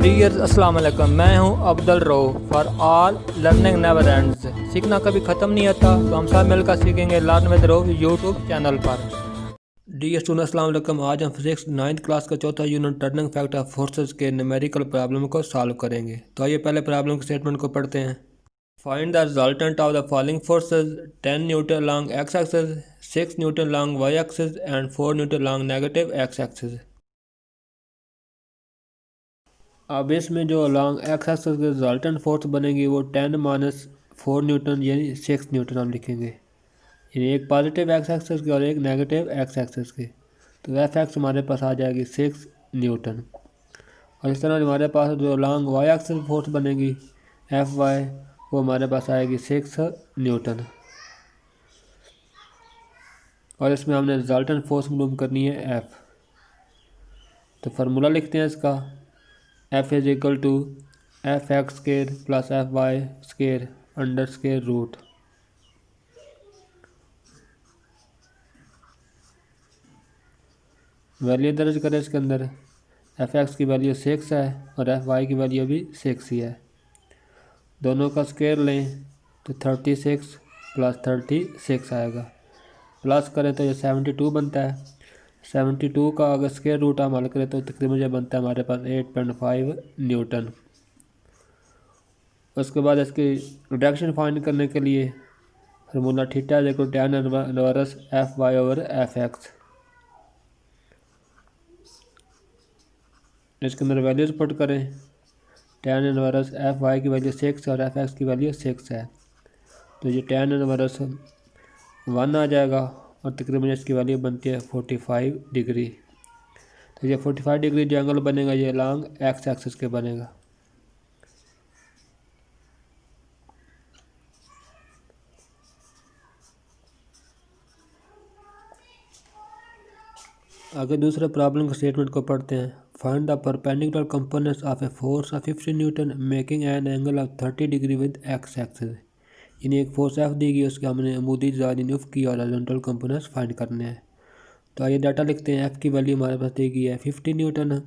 Dears अस्सलाम वालेकुम, मैं हूं Abdul Rauf. For all learning never ends, सीखना कभी ख़त्म नहीं होता, तो हम सब मिलकर सीखेंगे learn with Rauf YouTube channel पर। डियर स्टूडेंट अस्सलाम वालेकुम। आज हम फिजिक्स 9th क्लास का चौथा unit turning factor of forces के न्यूमेरिकल प्रॉब्लम को सॉल्व करेंगे। तो आइए पहले प्रॉब्लम के स्टेटमेंट को पढ़ते हैं। Find the resultant of the following forces 10 newton along x axis, 6 newton along y axis and 4 newton along negative x axis. अब इसमें जो लॉन्ग एक्स एक्सिस की रिजल्टेंट फोर्स बनेगी वो 10 माइनस 4 न्यूटन यानी 6 न्यूटन हम लिखेंगे, यानी एक पॉजिटिव एक्स एक्सिस की और एक नेगेटिव एक्स एक्सिस की। तो एफ एक्स हमारे पास आ जाएगी 6 न्यूटन। और इस तरह हमारे पास जो लॉन्ग वाई एक्सिस फोर्स बनेगी एफ वाई, वो हमारे पास आएगी 6 न्यूटन। और इसमें हमने रिजल्टेंट फोर्स मालूम करनी है एफ। तो फार्मूला लिखते हैं इसका, F is equal to F x square plus F y square under square root. Value दर्ज करें इसके अंदर। एफ एक्स की वैल्यू 6 है और एफ वाई की वैल्यू भी 6 ही है। दोनों का स्केयर लें तो 36 प्लस 36 आएगा। प्लस करें तो ये 72 बनता है। 72 का अगर स्केयर रूट हम हल करें तो तकरीबन ये बनता है हमारे पास 8.5 न्यूटन। उसके बाद इसकी रिडक्शन फाइंड करने के लिए formula theta is equal to tan inverse F y over F x. इसके अंदर वैल्यूज पुट करें। tan इनवर्स एफ वाई की वैल्यू 6 और एफ एक्स की वैल्यू 6 है, तो ये tan इनवर्स 1 आ जाएगा और तकरीबन इसकी वैल्यू बनती है 45 डिग्री। तो ये 45 डिग्री जो एंगल बनेगा ये लॉन्ग एक्स एक्सिस के बनेगा। आगे दूसरे प्रॉब्लम के स्टेटमेंट को पढ़ते हैं। Find the perpendicular components of a force of 50 Newton making an angle of 30 degree with x axis. यानी एक फोर्स एफ दी गई, उसके हमने अमूदी ज़ादी उफ़ की और हॉरिजॉन्टल कंपोनेंट्स फाइंड करने हैं। तो आइए डाटा लिखते हैं। एफ़ की वैल्यू हमारे पास दी गई है 50 न्यूटन,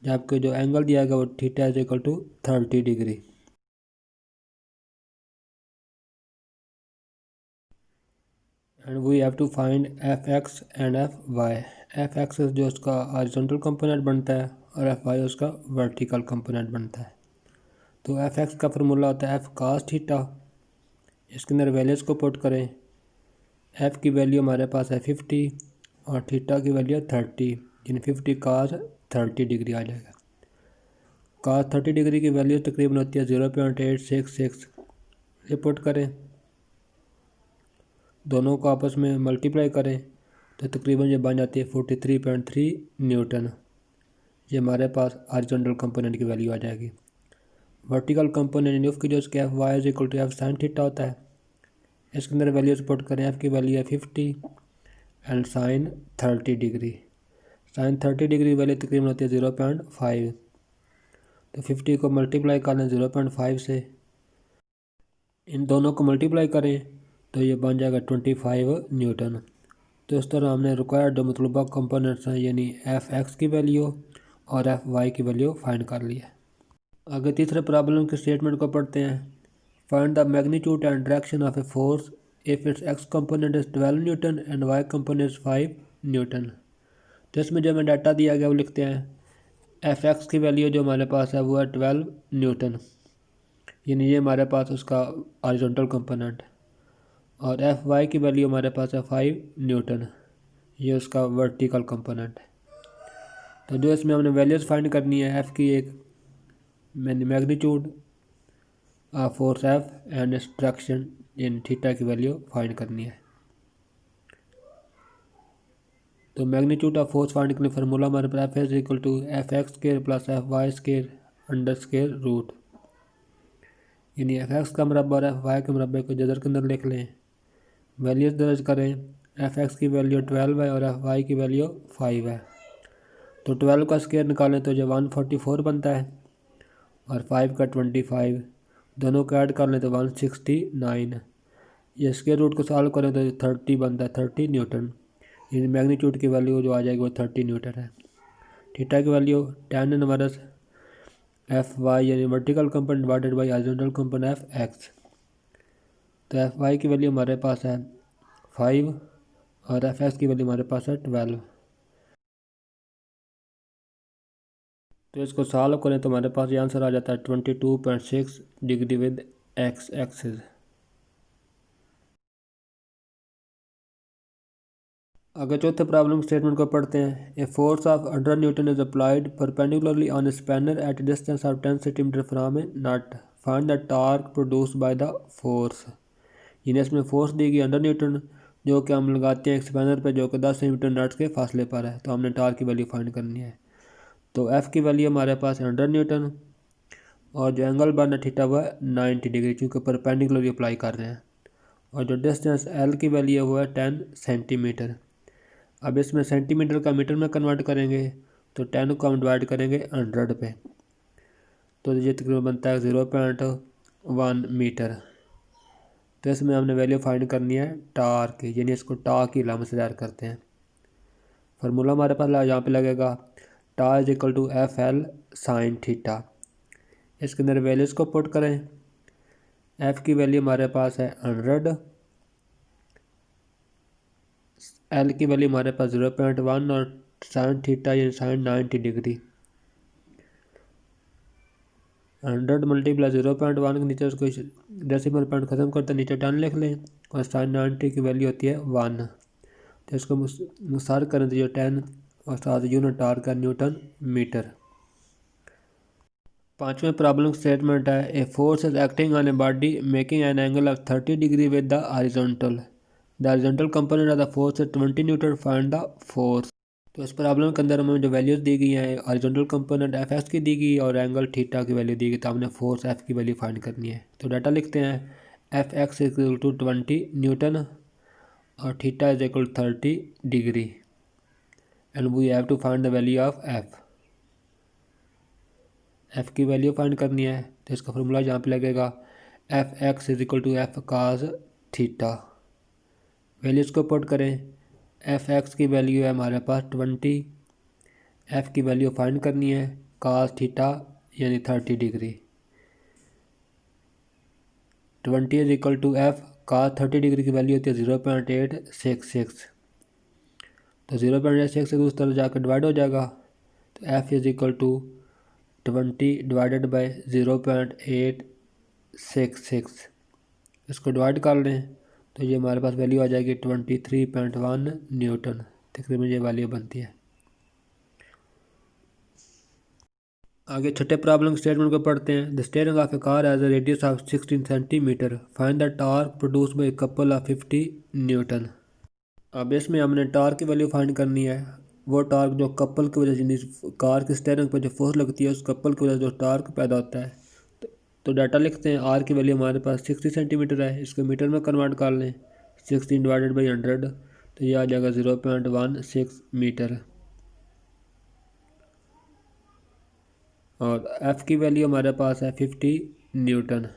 जबकि जो एंगल दिया गया वो theta is equal to 30 degree. And we have to find F X and F Y. F X जो उसका हॉरिजॉन्टल कंपोनेंट बनता है और एफ वाई उसका वर्टिकल कंपोनेंट बनता है। तो एफ एक्स का फार्मूला होता है एफ कास थीटा। इसके अंदर वैल्यूज़ को पुट करें। एफ़ की वैल्यू हमारे पास है 50 और थीटा की वैल्यू 30, यानी 50 कास 30 डिग्री आ जाएगा। कास 30 डिग्री की वैल्यू तकरीबन होती है 0.866। ये पुट करें, दोनों को आपस में मल्टीप्लाई करें तो तकरीबन ये बन जाती है 43.3 न्यूटन। ये हमारे पास हॉरिजॉन्टल कंपोनेंट की वैल्यू आ जाएगी। वर्टिकल कंपोनेंट एफ की जो उसके F Y is equal to F sine theta होता है। इसके अंदर वैल्यूज पुट करें। एफ़ की वैल्यू है 50 and sine 30 degree. Sine 30 degree value तकरीबन होती है 0.5। तो 50 को मल्टीप्लाई कर लें 0.5 से, इन दोनों को मल्टीप्लाई करें तो ये बन जाएगा 25 न्यूटन। तो इस तरह हमने रिक्वायर्ड जो मतलूबा कंपोनेंट्स हैं यानी एफ एक्स की वैल्यू और एफ वाई की वैल्यू फाइंड कर लिया। आगे तीसरे प्रॉब्लम के स्टेटमेंट को पढ़ते हैं। Find the magnitude and direction of a force if its X component is 12 newton and Y component is 5 newton. तो इसमें जो हमें डाटा दिया गया वो लिखते हैं। एफ एक्स की वैल्यू जो हमारे पास है वो है 12 न्यूटन, यानी ये हमारे पास उसका हॉरिजॉन्टल कंपोनेंट। और एफ वाई की वैल्यू हमारे पास है 5 न्यूटन, ये उसका वर्टिकल कंपोनेंट है। तो जो इसमें हमने वैल्यूज़ फाइंड करनी है, एफ़ की एक magnitude force F and direction in theta की वैल्यू फाइंड करनी है। तो मैग्नीट्यूड ऑफ फोर्स फाइंड करने फार्मूला हमारे पास F is equal to F x square plus F y square under square root. यानी एफ एक्स का मुरब्बा और एफ वाई के मुरब्बे को जदर के अंदर लिख लें। वैल्यूज दर्ज करें। एफ एक्स की वैल्यू 12 है और एफ वाई की वैल्यू 5 है। तो 12 का स्केयर निकालें तो जो 144 बनता है और 5 का 25, दोनों को ऐड कर लें तो 169। ये स्केयर रूट को सॉल्व करें तो 30 बनता है 30 न्यूटन। यानी मैग्नीट्यूड की वैल्यू जो आ जाएगी वो 30 न्यूटन है। थीटा की value tan inverse F y यानी vertical component divided by horizontal component F x. तो एफ वाई की वैल्यू हमारे पास है 5 और एफ एक्स की वैल्यू हमारे पास है 12। तो इसको सॉल्व करें तो हमारे पास ये आंसर आ जाता है 22.6 डिग्री विद एक्स एक्सिस। अगर चौथे प्रॉब्लम स्टेटमेंट को पढ़ते हैं, a force of 100 newton is applied perpendicularly on a spanner at a distance of 10 centimetre from a nut, find the torque produced by the force. यानी इसमें force दी गई 100 Newton जो कि हम लगाते हैं एक स्पैनर पे जो कि 10 सेंटीमीटर नट के फासले पर है, तो हमने टॉर्क की वैल्यू फाइंड करनी है। तो एफ़ की वैल्यू हमारे पास 100 न्यूटन और जो एंगल बना थीटा हुआ है 90 डिग्री, क्योंकि परपेंडिकुलरली अप्लाई कर रहे हैं। और जो डिस्टेंस एल की वैल्यू है वो है 10 सेंटीमीटर। अब इसमें सेंटीमीटर का मीटर में कन्वर्ट करेंगे तो 10 को हम डिवाइड करेंगे 100 पे, तो ये तकरीबन बनता है 0.1 मीटर। तो इसमें हमने वैल्यू फाइंड करनी है टार्क की, यानी इसको टार्क की लामत से ज़ाहिर करते हैं। फार्मूला हमारे पास यहाँ पे लगेगा tau is equal to F L sine theta. इसके अंदर वैल्यूज़ को पुट करें। एफ़ की वैल्यू हमारे पास है 100, एल की वैल्यू हमारे पास 0.1 और साइन थीटा यानी साइन 90 डिग्री। 100 मल्टीप्लाई 0.1 के नीचे उसको डेसिमल पॉइंट ख़त्म करते नीचे 10 लिख लें और साइन 90 की वैल्यू होती है 1। तो इसको मुसार करें तो ये 10 और साथ यूनिट आर का न्यूटन मीटर। पांचवें प्रॉब्लम स्टेटमेंट है, a force is acting on a body making an angle of 30 degree with the horizontal. The horizontal component of the force is 20 Newton, find the force. तो इस problem के अंदर हमें जो values दी गई हैं हॉरिजॉन्टल कंपोनेंट एफ एक्स की दी गई और एंगल थीटा की वैल्यू दी गई, तो हमने फोर्स एफ की वैल्यू फाइंड करनी है। तो डाटा लिखते हैं, F x is equal to 20 newton और theta is equal to 30 degree and we have to find the value of F. F की वैल्यू फाइंड करनी है, तो इसका फॉर्मूला यहाँ पे लगेगा F x is equal to F cos theta. Values को पुट करें। एफ एक्स की वैल्यू है हमारे पास 20, एफ़ की वैल्यू फाइंड करनी है काज थीटा यानी 30 degree. 20 is equal to F cos 30 degree की वैल्यू होती है 0.866, तो 0.866 से उस तरफ जाकर डिवाइड हो जाएगा, तो F is equal to 20 divided by 0.866, इसको डिवाइड कर लें तो ये हमारे पास वैल्यू आ जाएगी 23.1 न्यूटन। तकरीबन ये वैल्यू बनती है। आगे छठे प्रॉब्लम स्टेटमेंट को पढ़ते हैं। The steering of A car has a radius of 16 centimetre, find the torque produced bye couple of 50 Newton. अब इसमें हमने टॉर्क की वैल्यू फाइंड करनी है, वो टॉर्क जो कपल की वजह से कार के स्टीयरिंग पर जो फोर्स लगती है उस कपल की वजह से जो टॉर्क पैदा होता है। तो डाटा लिखते हैं, आर की वैल्यू हमारे पास 60 सेंटीमीटर है, इसको मीटर में कन्वर्ट कर लें 16 डिवाइडेड बाई 100, तो ये आ जाएगा 0.16 मीटर। और एफ़ की वैल्यू हमारे पास है 50 newton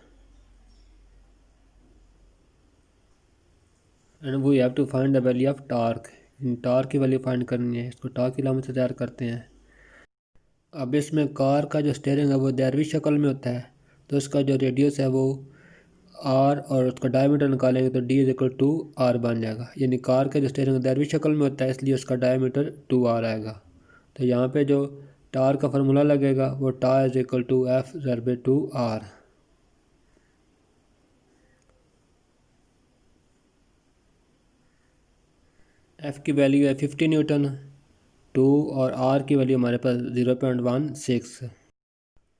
and we have to find the value of torque. Torque की वैल्यू फाइंड करनी है, इसको टार्क की लामत से तैयार करते हैं। अब इसमें कार का जो स्टीयरिंग है वो दायरवी शक्ल में होता है, तो इसका जो रेडियस है वो आर और उसका डायमीटर निकालेंगे तो D is equal to R बन जाएगा। यानी कार का जो स्टीयरिंग दायरवी शक्ल में होता है इसलिए उसका डायमीटर 2r आएगा। तो यहाँ पे जो टार का फार्मूला लगेगा वो टा इज इक्वल टू एफ ज़रबे 2r। एफ़ की वैल्यू है 50 न्यूटन, 2 और आर की वैल्यू हमारे पास 0.16।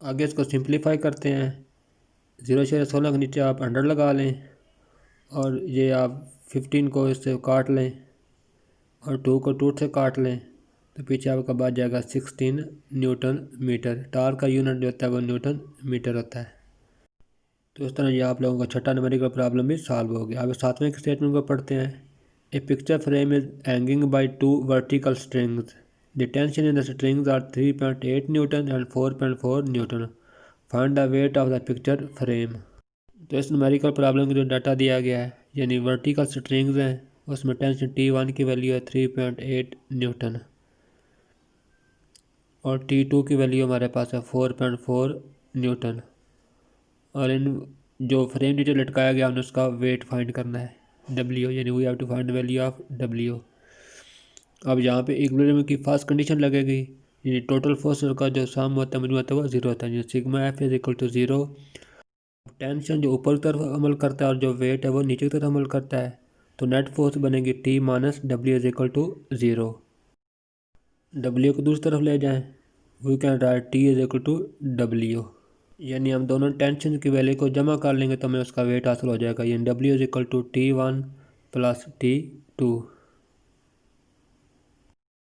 आगे इसको सिंप्लीफाई करते हैं। 0.16 के नीचे आप 100 लगा लें और ये आप 15 को इससे काट लें और 2 को 2 से काट लें, तो पीछे आपका बच जाएगा 16 न्यूटन मीटर। टार का यूनिट जो होता है वो न्यूटन मीटर होता है। तो इस तरह ये आप लोगों का छठा न्यूमेरिकल प्रॉब्लम भी सॉल्व हो गया। अब सातवें के स्टेटमेंट को पढ़ते हैं। A picture frame is hanging by 2 vertical strings, the tension in the strings are 3.8 newton and 4.4 newton, find the weight of the picture frame. तो इस न्यूमेरिकल प्रॉब्लम का जो डाटा दिया गया है यानी वर्टिकल स्ट्रिंग्स हैं उसमें टेंशन T1 की वैल्यू है 3.8 न्यूटन और T2 की वैल्यू हमारे पास है 4.4 न्यूटन। और इन जो फ्रेम नीचे लटकाया गया हमने उसका वेट फाइंड करना है W, यानी we have to find value of W। अब यहाँ पे इक्विलिब्रियम की फर्स्ट कंडीशन लगेगी, यानी टोटल फोर्स का जो सम होता है मजमू होता है वो 0 होता है, sigma F is equal to 0। Tension जो ऊपर की तरफ अमल करता है और जो वेट है वो नीचे की तरफ अमल करता है, तो नेट फोर्स बनेगी T minus W is equal to 0। W को दूसरी तरफ ले जाएं, we can write T is equal to W, यानी हम दोनों टेंशन की वैल्यू को जमा कर लेंगे तो हमें उसका वेट हासिल हो जाएगा, यानी W is equal to T1 plus T2।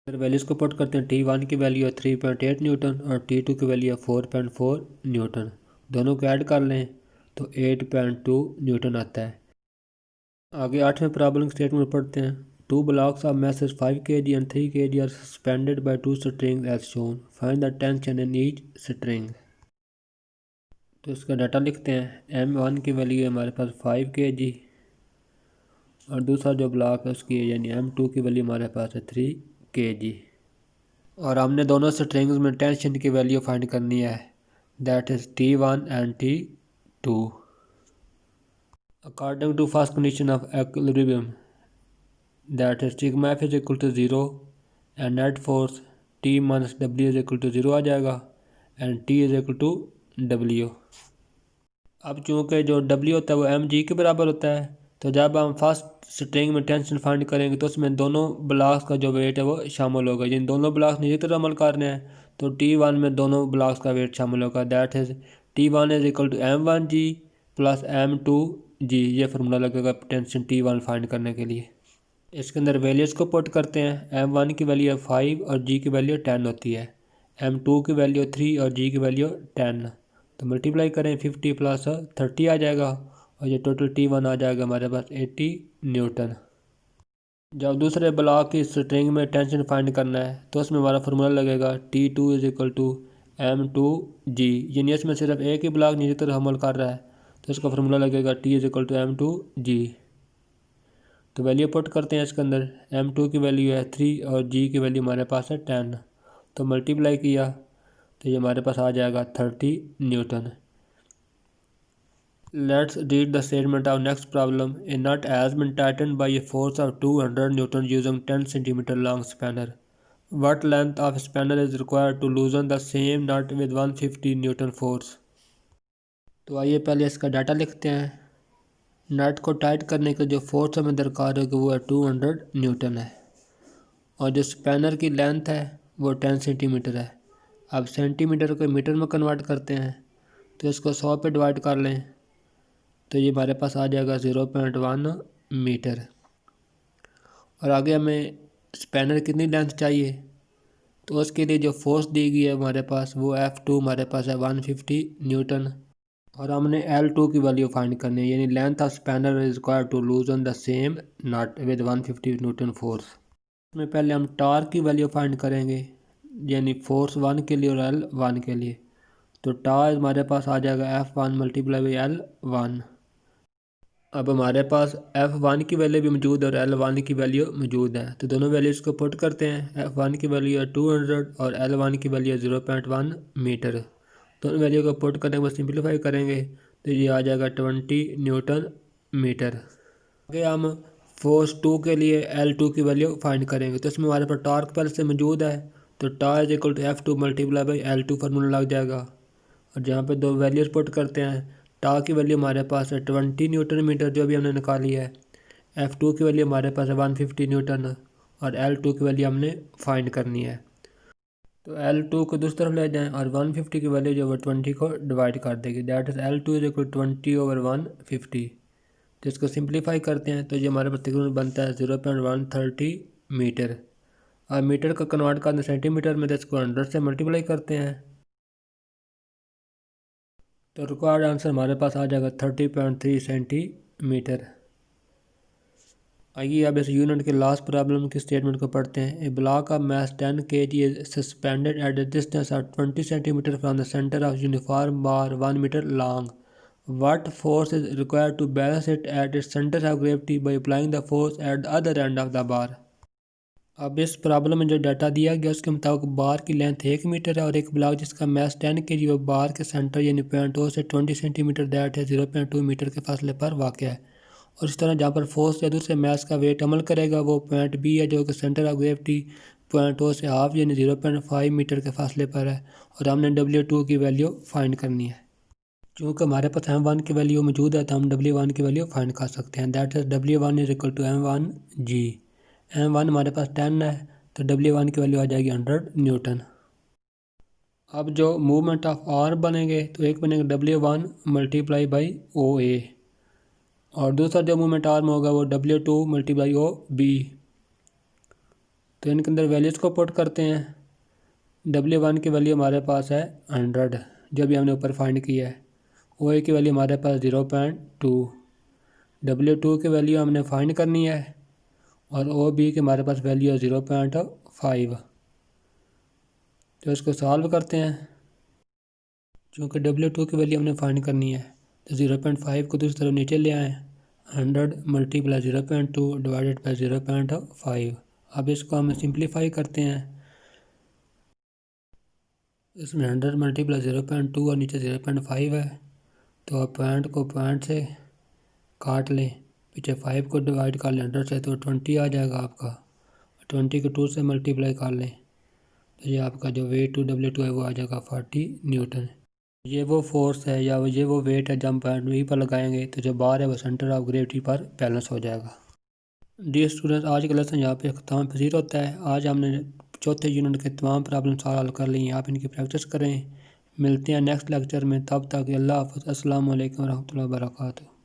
फिर वैल्यूज़ को पुट करते हैं, T1 की वैल्यू है 3.8 न्यूटन और T2 की वैल्यू है 4.4 न्यूटन। दोनों को ऐड कर लें तो 8.2 न्यूटन आता है। आगे 8वें प्रॉब्लम स्टेटमेंट पढ़ते हैं। 2 blocks of masses 5 kg and 3 kg are suspended by 2 strings as shown. Find the tension in each string. तो इसका डाटा लिखते हैं। M1 की वैल्यू है हमारे पास 5 kg और दूसरा जो ब्लॉक है उसकी यानी M2 की वैल्यू हमारे पास है 3 kg। और हमने दोनों स्ट्रिंग्स में टेंशन की वैल्यू फाइंड करनी है, that is T1 and T2। According to first condition of equilibrium, that is sigma F is equal to 0 and net force T minus W is equal to 0 आ जाएगा and T is equal to W। अब चूँकि जो W होता है वो mg के बराबर होता है, तो जब हम फर्स्ट स्ट्रिंग में टेंशन फाइंड करेंगे तो उसमें दोनों ब्लॉक्स का जो वेट है वो शामिल होगा। जिन दोनों ब्लॉक्स नीचे तरफ अमल कर रहे हैं तो T1 में दोनों ब्लॉक्स का वेट शामिल होगा, that is T1 is equal to M1g plus M2g। ये फार्मूला लगेगा टेंशन T1 फाइंड करने के लिए। इसके अंदर वैल्यूज़ को पुट करते हैं। M1 की वैल्यू 5 और g की वैल्यू 10 होती है, M2 की वैल्यू 3 और g की वैल्यू 10। तो मल्टीप्लाई करें 50 प्लस 30 आ जाएगा और ये टोटल T1 आ जाएगा हमारे पास 80 न्यूटन। जब दूसरे ब्लॉक की स्ट्रिंग में टेंशन फाइंड करना है तो उसमें हमारा फार्मूला लगेगा T2 is equal to M2g, यानी इसमें सिर्फ एक ही ब्लॉक नीचे तरफ हमल कर रहा है तो इसका फार्मूला लगेगा T is equal to M2g। तो वैल्यू पुट करते हैं इसके अंदर। M2 की वैल्यू है 3 और g की वैल्यू हमारे पास है 10, तो मल्टीप्लाई किया तो ये हमारे पास आ जाएगा 30 Newton. Let's read the statement of next problem. A nut has been tightened by a force of 200 Newton using 10 cm long spanner. What length of spanner is required to loosen the same nut with 150 Newton force? तो आइए पहले इसका data लिखते हैं। नट को tight करने का जो फोर्स हमें दरकार होगी वो है 200 न्यूटन है और जो स्पैनर की लेंथ है वो 10 सेंटीमीटर है। अब सेंटीमीटर को मीटर में कन्वर्ट करते हैं तो इसको 100 पे डिवाइड कर लें तो ये हमारे पास आ जाएगा 0.1 मीटर। और आगे हमें स्पैनर कितनी लेंथ चाहिए तो उसके लिए जो फोर्स दी गई है हमारे पास वो F2 हमारे पास है 150 न्यूटन और हमने L2 की वैल्यू फाइंड करनी है, यानी length of spanner is required to loosen the same nut with 150 newton force. इसमें पहले हम टॉर्क की वैल्यू फाइंड करेंगे, यानी फोर्स 1 के लिए और L1 के लिए। तो टॉर्क हमारे पास आ जाएगा F1 मल्टीप्लाई बाई L1। अब हमारे पास F1 की वैल्यू भी मौजूद है और L1 की वैल्यू मौजूद है, तो दोनों वैल्यूज़ को पुट करते हैं। F1 की वैल्यू है 200 और L1 की वैल्यू है 0.1 मीटर। दोनों वैल्यू को पुट करने के बाद सिंप्लीफाई करेंगे तो ये आ जाएगा 20 न्यूटन मीटर। आगे हम फोर्स 2 के लिए L2 की वैल्यू फाइंड करेंगे, तो इसमें हमारे पास टॉर्क पहले से मौजूद है तो torque is equal to F2 multiply by L2 formula लग जाएगा। और जहाँ पे दो वैल्यूज़ पुट करते हैं, टॉर्क की वैल्यू हमारे पास है 20 न्यूटन मीटर जो भी हमने निकाली है, F2 की वैल्यू हमारे पास है 150 न्यूटन और L2 की वैल्यू हमने फाइंड करनी है। तो L2 को दूसरी तरफ ले जाएं और 150 की वैल्यू जो है 20 को डिवाइड कर देगी, that is L2 is equal 20/150। तो इसको सिंप्लीफाई करते हैं तो ये हमारे पास तकरीबन बनता है 0.130 मीटर। और मीटर को कन्वर्ट करना सेंटीमीटर में तो इसको 100 से मल्टीप्लाई करते हैं तो रिक्वायर्ड आंसर हमारे पास आ जाएगा 30.3 सेंटीमीटर। आइए अब इस यूनिट के लास्ट प्रॉब्लम की स्टेटमेंट को पढ़ते हैं। A block of mass 10 kg is suspended at a distance of 20 centimetre from the centre of uniform bar 1 metre long. What force is required to balance it at its center of gravity by applying the force at the other end of the bar? अब इस problem में जो data दिया गया उसके मुताबिक बार की length 1 metre है और एक ब्लॉक जिसका मैस 10 kg वो बार के सेंटर यानी पॉइंट ओ से 20 सेंटीमीटर दैट है 0.2 मीटर के फासले पर वाक़ है। और इस तरह जहाँ पर फोर्स या दूसरे मैस का वेट अमल करेगा वो पॉइंट बी है जो कि centre of gravity point O से हाफ यानी 0.5 मीटर के फासले पर है और हमने W2 की वैल्यू फाइंड करनी है। चूँकि हमारे पास M1 की वैल्यू मौजूद है तो हम W1 की वैल्यू फाइंड कर सकते हैं। That is W1 is equal to M1G। M1 हमारे पास 10 है तो W1 की वैल्यू आ जाएगी 100 न्यूटन। अब जो मूवमेंट ऑफ आर्म बनेंगे तो एक बनेगा W1 मल्टीप्लाई बाई OA और दूसरा जो मूवमेंट आर्म होगा वो W2 मल्टीप्लाई OB। तो इनके अंदर वैल्यूज़ को पुट करते हैं। W1 की वैल्यू हमारे पास है 100 जो भी हमने ऊपर फाइंड किया है। OA की वैल्यू हमारे पास 0.2। W2 की वैल्यू हमने फाइंड करनी है और OB की हमारे पास वैल्यू है 0.5। तो इसको सॉल्व करते हैं। चूँकि W2 की वैल्यू हमने फाइंड करनी है तो 0.5 को दूसरी तरफ नीचे ले आएँ। 100 मल्टीप्लाई 0.2 डिवाइडेड बाई 0.5। अब इसको हम सिंप्लीफाई करते हैं। इसमें 100 मल्टीप्लाई 0.2 और नीचे 0.5 है तो आप पॉइंट को पॉइंट से काट लें, पीछे 5 को डिवाइड कर लें 100 से तो 20 आ जाएगा आपका। 20 को 2 से मल्टीप्लाई कर लें तो ये आपका जो वेट टू W2 है वो आ जाएगा 40 न्यूटन। ये वो फोर्स है या ये वो वेट है जब हम पॉइंट बी पर लगाएंगे तो जो बार है वो सेंटर ऑफ ग्रेविटी पर बैलेंस हो जाएगा। डियर स्टूडेंट्स, आज का लेसन यहाँ पे ख़त्म पसीर होता है। आज हमने चौथे यूनिट के तमाम प्रॉब्लम सॉल्व कर ली हैं। आप इनकी प्रैक्टिस करें। मिलते हैं नेक्स्ट लेक्चर में, तब तक अल्लाह हाफ़िज़। अस्सलाम वालेकुम रहमतुल्लाहि व बरकातुहू।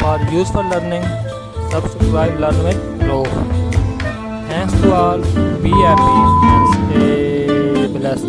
For useful learning, subscribe, learn with grow. Thanks to all. Be happy and stay blessed.